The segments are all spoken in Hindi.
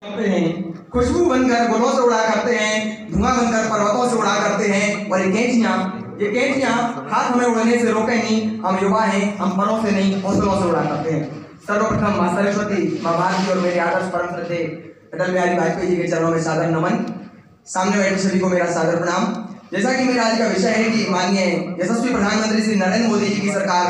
करते हैं, खुशबू बनकर गुलों से उड़ा करते हैं, धुआं बनकर पर्वतों से उड़ा करते हैं। और ये कैंचियां हाथ हमें उड़ने से रोके नहीं। हम युवा हैं, हम परों से नहीं हौसलों से उड़ा करते हैं। सर्वप्रथम मां सरस्वती, मां भारती और मेरे आदर्श परम श्रद्धेय अटल बिहारी वाजपेयी जी के चरणों में सादर नमन। सामने बैठे सभी को मेरा सादर प्रणाम। जैसा कि मेरा आज का विषय है कि माननीय यशस्वी प्रधानमंत्री श्री नरेंद्र मोदी जी की सरकार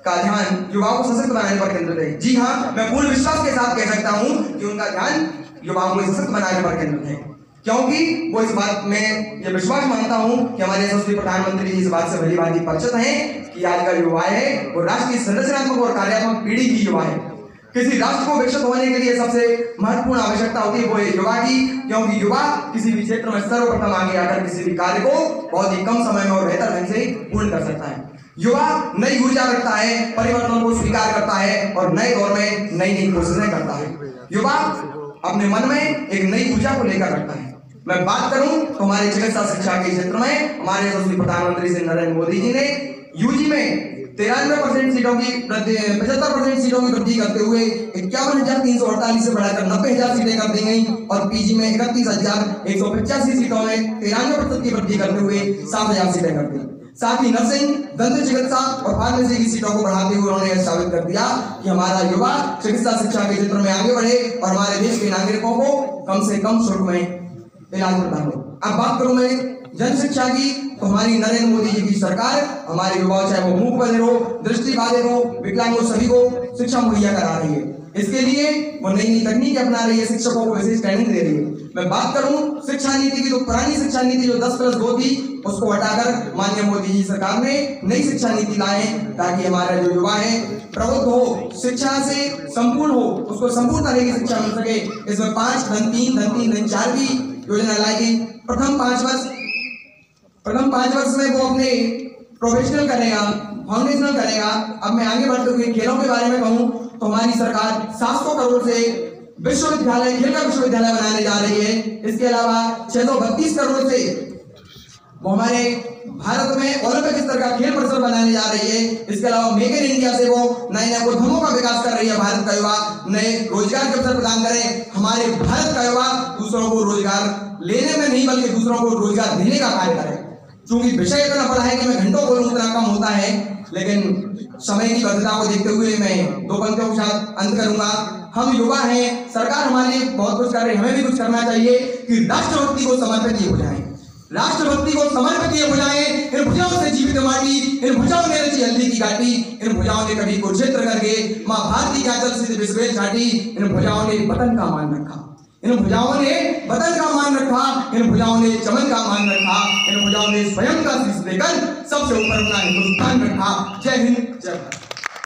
का ध्यान युवाओं को सशक्त बनाने पर केंद्रित है। जी हाँ, मैं पूर्ण विश्वास के साथ कह सकता हूं कि उनका ध्यान युवाओं को सशक्त बनाने पर केंद्रित है, क्योंकि वो इस बात में ये विश्वास मानता हूं कि हमारे यशस्वी प्रधानमंत्री जी इस बात से भली भांति परिचित हैं कि आज का युवा है वो राष्ट्र की संरचनात्मक और कार्यात्मक पीढ़ी की युवा है। किसी राष्ट्र को विकसित होने के लिए सबसे महत्वपूर्ण आवश्यकता होती है वो है युवा की, क्योंकि युवा किसी भी क्षेत्र में सर्वप्रथम आगे आकर किसी भी कार्य को बहुत ही कम समय में और बेहतर ढंग से पूर्ण कर सकता है। युवा नई ऊर्जा रखता है, परिवर्तन को स्वीकार करता है और नए दौर में नई नई कोशिशें करता है। युवा अपने मन में एक नई ऊर्जा को लेकर रखता है। मैं बात करूं तो हमारे चिकित्सा शिक्षा के क्षेत्र में हमारे यशस्वी प्रधानमंत्री श्री नरेंद्र मोदी जी ने यूजी में 93% सीटों की 75% सीटों की वृद्धि करते हुए 51,348 से बढ़ाकर 90,000 सीटें कर दी गई और पीजी में 31,185 सीटों में 93% की वृद्धि करते हुए 7,000 सीटें कर दी। साथ ही नर्सिंग, दंत चिकित्सा और फार्मेसी की सीटों को बढ़ाते हुए उन्होंने साबित कर दिया कि हमारा युवा चिकित्सा शिक्षा के क्षेत्र में आगे बढ़े और हमारे देश के नागरिकों को कम से कम शुल्क में इलाज प्रदान हो। अब बात करूं मैं जन शिक्षा की, तो हमारी नरेंद्र मोदी जी की सरकार हमारे युवाओं, चाहे वो मूक बधिर हो, दृष्टिबाधित हो, विकलांग हो, सभी को शिक्षा मुहैया करा रही है। इसके लिए वो नई नई तकनीक अपना रही है, शिक्षकों को विशेष ट्रेनिंग दे रही है। मैं बात करूं शिक्षा नीति की, तो पुरानी शिक्षा नीति जो 10+2 थी उसको हटाकर माननीय मोदी जी सरकार ने नई शिक्षा नीति लाए ताकि हमारा जो युवा है प्रबुद्ध हो, शिक्षा से संपूर्ण हो, उसको संपूर्ण तरह की शिक्षा मिल सके। इसमें 5 धन 3 धन 3 धन 4 की योजना लाई गई। प्रथम 5 वर्ष में वो अपने प्रोफेशनल करेगा, फाउंडेशनल करेगा। अब मैं आगे बढ़ते हुए खेलों के बारे में कहूं तो हमारी सरकार 700 करोड़ से विश्वविद्यालय, खेल का विश्वविद्यालय बनाने जा रही है। इसके अलावा 632 करोड़ से वो हमारे भारत में ओलंपिक स्तर का खेल परिसर बनाने जा रही है। इसके अलावा मेक इन इंडिया से वो नए उद्यमों का विकास कर रही है। भारत का युवा नए रोजगार के अवसर प्रदान करें। हमारे भारत का युवा दूसरों को रोजगार लेने में नहीं बल्कि दूसरों को रोजगार देने का कार्य करे। चूंकि विषय इतना बड़ा है कि मैं घंटों बोलूं उतना कम होता है, लेकिन समय की बद्धता को देखते हुए मैं 2 पंक्तियों के साथ अंत करूंगा। हम युवा हैं, सरकार हमारे लिए बहुत कुछ कर रही है, हमें भी कुछ करना चाहिए कि राष्ट्रभक्ति को समर्पित किए हो जाए, राष्ट्रभक्ति को समर्पित किए हो जाए। इन भुजाओं से जीवित माटी, इन भुजाओं ने रची हल्दी की घाटी, इन भुजाओं ने कभी कुरुक्षेत्र करके मां भारती के आंचल से विश्वेश छाटी। इन भुजाओं ने वतन का मान रखा, इन भुजाओं ने वतन का मान रखा, इन भुजाओं ने चमन का मान रखा, इन भुजाओं ने स्वयं का शीश लेकर सबसे ऊपर अपना हिंदुस्तान रखा। जय हिंद, जय भारत।